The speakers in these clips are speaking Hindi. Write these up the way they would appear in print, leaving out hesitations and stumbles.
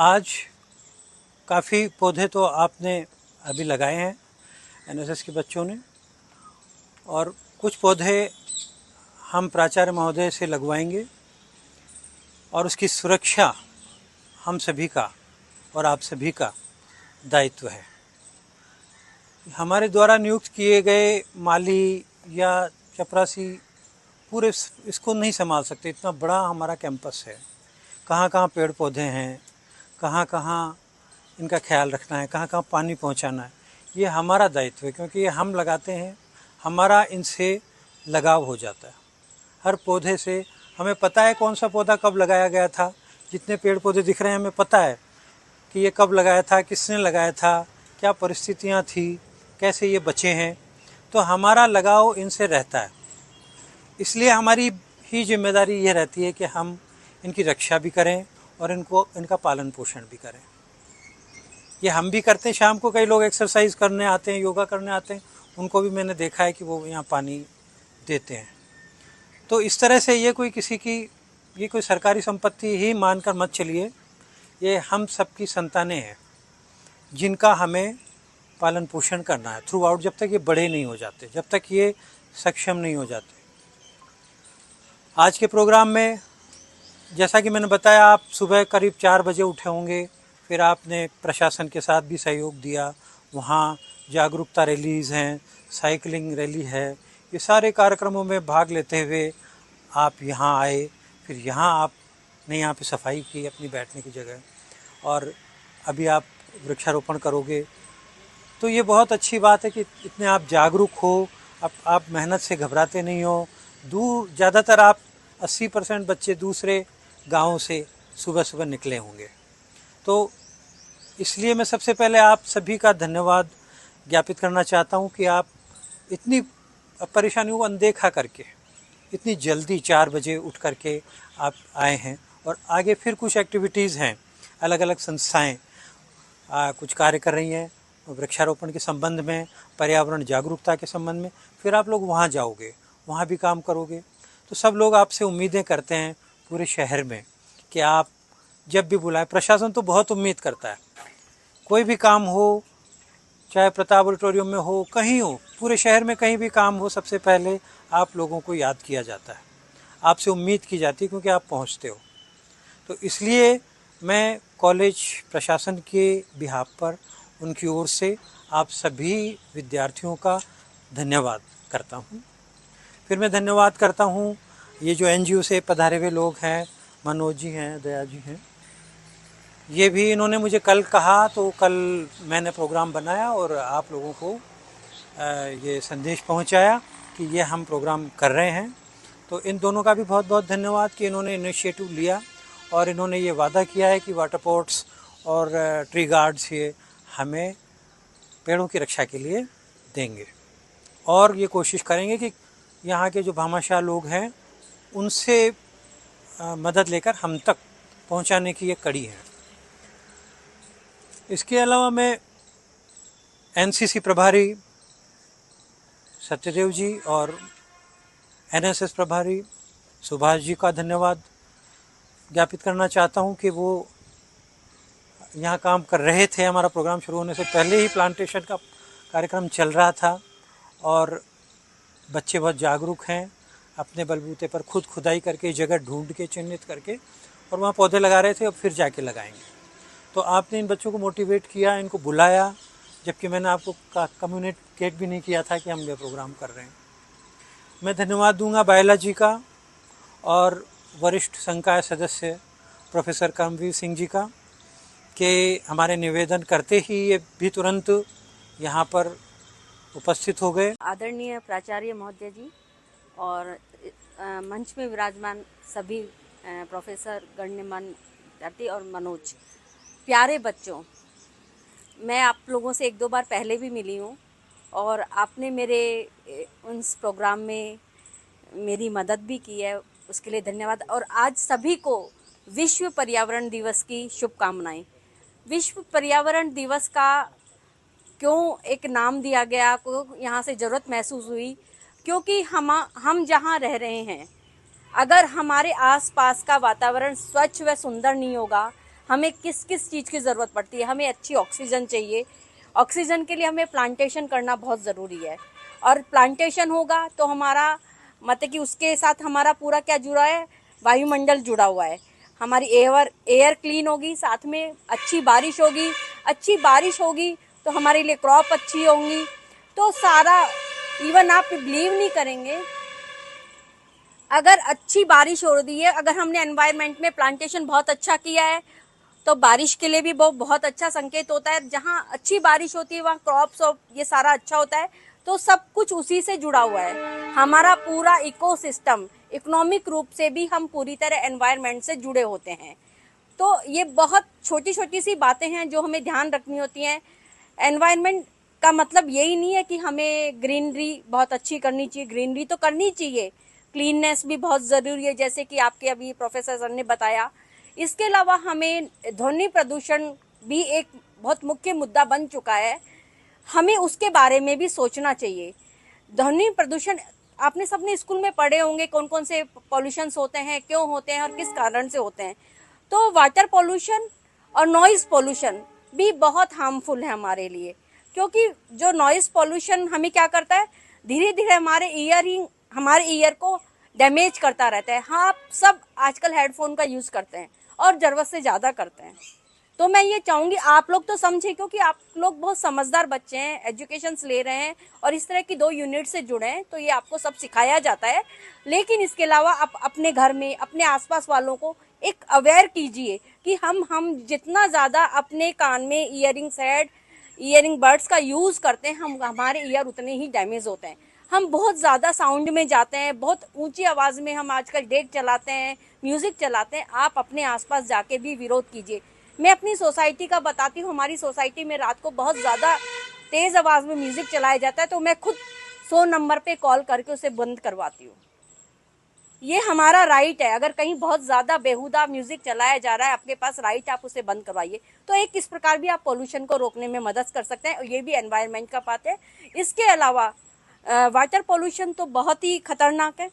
आज काफ़ी पौधे तो आपने अभी लगाए हैं एनएसएस के बच्चों ने, और कुछ पौधे हम प्राचार्य महोदय से लगवाएंगे और उसकी सुरक्षा हम सभी का और आप सभी का दायित्व है। हमारे द्वारा नियुक्त किए गए माली या चपरासी पूरे इसको नहीं संभाल सकते। इतना बड़ा हमारा कैंपस है, कहाँ कहाँ पेड़ पौधे हैं, कहाँ कहाँ इनका ख्याल रखना है, कहाँ कहाँ पानी पहुँचाना है, ये हमारा दायित्व है। क्योंकि ये हम लगाते हैं, हमारा इनसे लगाव हो जाता है। हर पौधे से हमें पता है कौन सा पौधा कब लगाया गया था। जितने पेड़ पौधे दिख रहे हैं हमें पता है कि ये कब लगाया था, किसने लगाया था, क्या परिस्थितियाँ थी, कैसे ये बचे हैं। तो हमारा लगाव इनसे रहता है। इसलिए हमारी ही जिम्मेदारी ये रहती है कि हम इनकी रक्षा भी करें और इनका पालन पोषण भी करें। ये हम भी करते हैं। शाम को कई लोग एक्सरसाइज करने आते हैं, योगा करने आते हैं, उनको भी मैंने देखा है कि वो यहाँ पानी देते हैं। तो इस तरह से ये कोई सरकारी संपत्ति ही मानकर मत चलिए। ये हम सबकी संतानें हैं जिनका हमें पालन पोषण करना है थ्रू आउट, जब तक ये बड़े नहीं हो जाते, जब तक ये सक्षम नहीं हो जाते। आज के प्रोग्राम में जैसा कि मैंने बताया, आप सुबह करीब 4 बजे उठे होंगे, फिर आपने प्रशासन के साथ भी सहयोग दिया। वहाँ जागरूकता रैलीज़ हैं, साइकिलिंग रैली है, ये सारे कार्यक्रमों में भाग लेते हुए आप यहाँ आए। फिर यहाँ आपने यहाँ पे सफाई की अपनी बैठने की जगह, और अभी आप वृक्षारोपण करोगे। तो ये बहुत अच्छी बात है कि इतने आप जागरूक हो, आप मेहनत से घबराते नहीं हो। ज़्यादातर आप 80% बच्चे दूसरे गाँव से सुबह सुबह निकले होंगे। तो इसलिए मैं सबसे पहले आप सभी का धन्यवाद ज्ञापित करना चाहता हूँ कि आप इतनी परेशानियों को अनदेखा करके इतनी जल्दी 4 बजे उठ करके आप आए हैं। और आगे फिर कुछ एक्टिविटीज़ हैं, अलग अलग संस्थाएं कुछ कार्य कर रही हैं वृक्षारोपण के संबंध में, पर्यावरण जागरूकता के संबंध में। फिर आप लोग वहाँ जाओगे, वहाँ भी काम करोगे। तो सब लोग आपसे उम्मीदें करते हैं पूरे शहर में कि आप जब भी बुलाएं। प्रशासन तो बहुत उम्मीद करता है, कोई भी काम हो, चाहे प्रताप ऑडिटोरियम में हो, कहीं हो, पूरे शहर में कहीं भी काम हो, सबसे पहले आप लोगों को याद किया जाता है, आपसे उम्मीद की जाती है, क्योंकि आप पहुंचते हो। तो इसलिए मैं कॉलेज प्रशासन के बिहाफ पर उनकी ओर से आप सभी विद्यार्थियों का धन्यवाद करता हूं। फिर मैं धन्यवाद करता हूं ये जो एनजीओ से पधारे हुए लोग हैं, मनोज जी हैं, दया जी हैं। ये भी इन्होंने मुझे कल कहा, तो कल मैंने प्रोग्राम बनाया और आप लोगों को ये संदेश पहुंचाया कि ये हम प्रोग्राम कर रहे हैं। तो इन दोनों का भी बहुत बहुत धन्यवाद कि इन्होंने इनिशिएटिव लिया और इन्होंने ये वादा किया है कि वाटर पोर्ट्स और ट्री गार्ड्स ये हमें पेड़ों की रक्षा के लिए देंगे। और ये कोशिश करेंगे कि यहाँ के जो भामाशाह लोग हैं उनसे मदद लेकर हम तक पहुँचाने की ये कड़ी है। इसके अलावा मैं एनसीसी प्रभारी सत्यदेव जी और एनएसएस प्रभारी सुभाष जी का धन्यवाद ज्ञापित करना चाहता हूँ कि वो यहाँ काम कर रहे थे। हमारा प्रोग्राम शुरू होने से पहले ही प्लांटेशन का कार्यक्रम चल रहा था और बच्चे बहुत जागरूक हैं, अपने बलबूते पर खुद खुदाई करके जगह ढूंढ के चिन्हित करके और वहाँ पौधे लगा रहे थे। अब फिर जाके लगाएंगे। तो आपने इन बच्चों को मोटिवेट किया, इनको बुलाया, जबकि मैंने आपको कम्युनिकेट भी नहीं किया था कि हम ये प्रोग्राम कर रहे हैं। मैं धन्यवाद दूंगा बायोलॉजी का और वरिष्ठ संकाय सदस्य प्रोफेसर कर्मवीर सिंह जी का कि हमारे निवेदन करते ही ये भी तुरंत यहाँ पर उपस्थित हो गए। आदरणीय प्राचार्य महोदय जी और मंच में विराजमान सभी प्रोफेसर, गण्यमान्य विद्यार्थी और मनोज, प्यारे बच्चों, मैं आप लोगों से 1-2 बार पहले भी मिली हूँ और आपने मेरे उस प्रोग्राम में मेरी मदद भी की है, उसके लिए धन्यवाद। और आज सभी को विश्व पर्यावरण दिवस की शुभकामनाएं। विश्व पर्यावरण दिवस का क्यों एक नाम दिया गया, को यहाँ से ज़रूरत महसूस हुई, क्योंकि हम जहाँ रह रहे हैं, अगर हमारे आसपास का वातावरण स्वच्छ व सुंदर नहीं होगा, हमें किस किस चीज़ की ज़रूरत पड़ती है। हमें अच्छी ऑक्सीजन चाहिए, ऑक्सीजन के लिए हमें प्लांटेशन करना बहुत ज़रूरी है, और प्लांटेशन होगा तो हमारा मतलब कि उसके साथ हमारा पूरा क्या जुड़ा है, वायुमंडल जुड़ा हुआ है। हमारी एयर क्लीन होगी, साथ में अच्छी बारिश होगी, अच्छी बारिश होगी तो हमारे लिए क्रॉप अच्छी होंगी। तो सारा, इवन आप बिलीव नहीं करेंगे, अगर अच्छी बारिश हो रही है, अगर हमने एनवायरनमेंट में प्लांटेशन बहुत अच्छा किया है तो बारिश के लिए भी बहुत अच्छा संकेत होता है। जहाँ अच्छी बारिश होती है वहाँ क्रॉप्स और ये सारा अच्छा होता है। तो सब कुछ उसी से जुड़ा हुआ है। हमारा पूरा इकोसिस्टम, इकोनॉमिक रूप से भी हम पूरी तरह एनवायरनमेंट से जुड़े होते हैं। तो ये बहुत छोटी छोटी सी बातें हैं जो हमें ध्यान रखनी होती हैं। एनवायरनमेंट का मतलब यही नहीं है कि हमें ग्रीनरी बहुत अच्छी करनी चाहिए, ग्रीनरी तो करनी चाहिए, क्लीननेस भी बहुत ज़रूरी है, जैसे कि आपके अभी प्रोफेसर सर ने बताया। इसके अलावा हमें ध्वनि प्रदूषण भी एक बहुत मुख्य मुद्दा बन चुका है, हमें उसके बारे में भी सोचना चाहिए। ध्वनि प्रदूषण आपने सबने स्कूल में पढ़े होंगे, कौन कौन से पॉल्यूशंस होते हैं, क्यों होते हैं और किस कारण से होते हैं। तो वाटर पॉल्यूशन और नॉइज़ पॉल्यूशन भी बहुत हार्मफुल है हमारे लिए, क्योंकि जो नॉइज़ पॉल्यूशन हमें क्या करता है, धीरे धीरे हमारे ईयर को डैमेज करता रहता है। हाँ, आप सब आजकल हेडफोन का यूज़ करते हैं और ज़रूरत से ज़्यादा करते हैं। तो मैं ये चाहूँगी आप लोग तो समझें, क्योंकि आप लोग बहुत समझदार बच्चे हैं, एजुकेशंस ले रहे हैं और इस तरह की 2 यूनिट से जुड़े हैं, तो ये आपको सब सिखाया जाता है। लेकिन इसके अलावा आप अपने घर में, अपने आसपास वालों को एक अवेयर कीजिए कि हम जितना ज़्यादा अपने कान में इयरिंग बड्स का यूज़ करते हैं, हमारे ईयर उतने ही डैमेज होते हैं। हम बहुत ज़्यादा साउंड में जाते हैं, बहुत ऊंची आवाज़ में हम आजकल डेक चलाते हैं, म्यूज़िक चलाते हैं। आप अपने आसपास जाके भी विरोध कीजिए। मैं अपनी सोसाइटी का बताती हूँ, हमारी सोसाइटी में रात को बहुत ज़्यादा तेज़ आवाज़ में म्यूज़िक चलाया जाता है, तो मैं खुद 100 नंबर पे कॉल करके उसे बंद करवाती हूँ। ये हमारा राइट है। अगर कहीं बहुत ज़्यादा बेहुदा म्यूज़िक चलाया जा रहा है, आपके पास राइट है, आप उसे बंद करवाइए। तो एक इस प्रकार भी आप पोल्यूशन को रोकने में मदद कर सकते हैं, और ये भी एनवायरनमेंट का बात है। इसके अलावा वाटर पोल्यूशन तो बहुत ही खतरनाक है,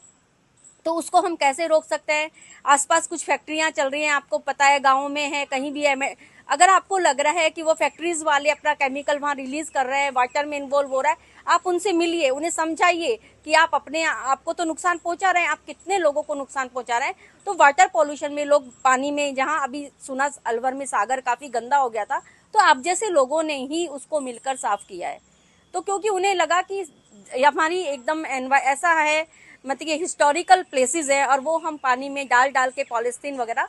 तो उसको हम कैसे रोक सकते हैं। आसपास कुछ फैक्ट्रियां चल रही हैं, आपको पता है, गाँव में है, कहीं भी है। अगर आपको लग रहा है कि वो फैक्ट्रीज वाले अपना केमिकल वहाँ रिलीज कर रहे हैं, वाटर में इन्वॉल्व हो रहा है, आप उनसे मिलिए, उन्हें समझाइए कि आप आपको तो नुकसान पहुंचा रहे हैं, आप कितने लोगों को नुकसान पहुंचा रहे हैं। तो वाटर पॉल्यूशन में लोग पानी में, जहाँ अभी सुना अलवर में सागर काफ़ी गंदा हो गया था, तो आप जैसे लोगों ने ही उसको मिलकर साफ किया है। तो क्योंकि उन्हें लगा कि हमारी एकदम ऐसा है, मतलब कि हिस्टोरिकल प्लेसेस है, और वो हम पानी में डाल डाल के पॉलिथीन वगैरह,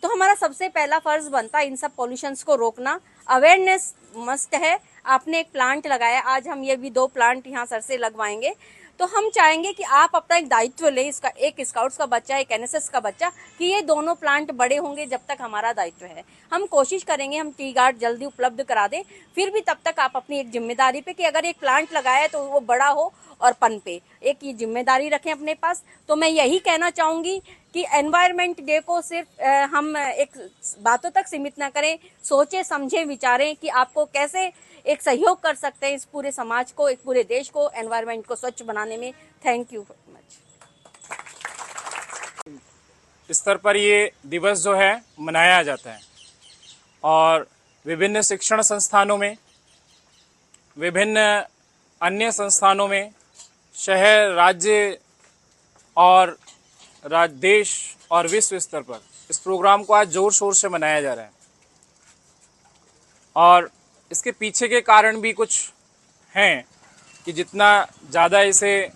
तो हमारा सबसे पहला फर्ज बनता है इन सब पॉल्यूशंस को रोकना। अवेयरनेस मस्ट है। आपने एक प्लांट लगाया, आज हम ये भी 2 प्लांट यहाँ सर से लगवाएंगे, तो हम चाहेंगे कि आप अपना एक दायित्व ले, इसका एक स्काउट्स का बच्चा, एक एनएसएस का बच्चा, कि ये दोनों प्लांट बड़े होंगे जब तक हमारा दायित्व है। हम कोशिश करेंगे हम टी गार्ड जल्दी उपलब्ध करा दें, फिर भी तब तक आप अपनी एक जिम्मेदारी पे, कि अगर एक प्लांट लगाया है तो वो बड़ा हो और पनपे, एक ये जिम्मेदारी रखें अपने पास। तो मैं यही कहना चाहूँगी कि एनवायरनमेंट डे को सिर्फ हम एक बातों तक सीमित ना करें, सोचें, समझें, विचारें कि आपको कैसे एक सहयोग कर सकते हैं इस पूरे समाज को, एक पूरे देश को, एनवायरनमेंट को स्वच्छ बनाने में। Thank you very much. स्तर पर ये दिवस जो है मनाया जाता है, और विभिन्न शिक्षण संस्थानों में, विभिन्न अन्य संस्थानों में, शहर, राज्य और देश और विश्व स्तर पर इस प्रोग्राम को आज जोर शोर से मनाया जा रहा है। और इसके पीछे के कारण भी कुछ हैं कि जितना ज़्यादा इसे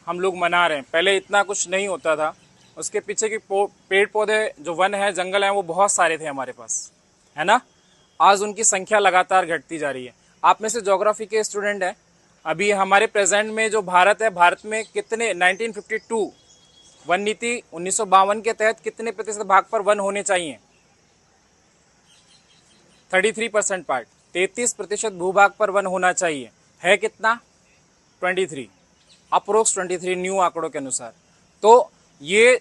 हम लोग मना रहे हैं, पहले इतना कुछ नहीं होता था। उसके पीछे के पेड़ पौधे, जो वन है, जंगल हैं, वो बहुत सारे थे हमारे पास, है ना। आज उनकी संख्या लगातार घटती जा रही है। आप में से ज्योग्राफी के स्टूडेंट हैं, अभी हमारे प्रेजेंट में जो भारत है, भारत में कितने 1952 वन नीति 1952 के तहत कितने प्रतिशत भाग पर वन होने चाहिए? 33% पार्ट, 33% भूभाग पर वन होना चाहिए। है कितना? 23, अप्रोक्स 23 न्यू आंकड़ों के अनुसार। तो ये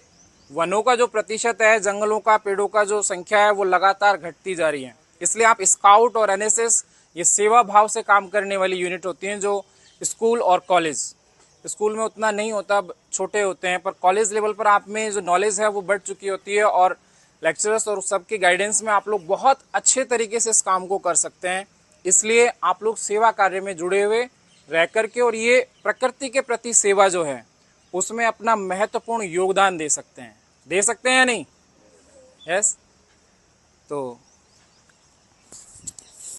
वनों का जो प्रतिशत है, जंगलों का, पेड़ों का जो संख्या है, वो लगातार घटती जा रही है। इसलिए आप स्काउट और एनएसएस, ये सेवा भाव से काम करने वाली यूनिट होती हैं, जो स्कूल और कॉलेज, स्कूल में उतना नहीं होता, छोटे होते हैं, पर कॉलेज लेवल पर आप में जो नॉलेज है वो बढ़ चुकी होती है, और लेक्चरर्स और सबके गाइडेंस में आप लोग बहुत अच्छे तरीके से इस काम को कर सकते हैं। इसलिए आप लोग सेवा कार्य में जुड़े हुए रह करके और ये प्रकृति के प्रति सेवा जो है उसमें अपना महत्वपूर्ण योगदान दे सकते हैं या नहीं? यस। तो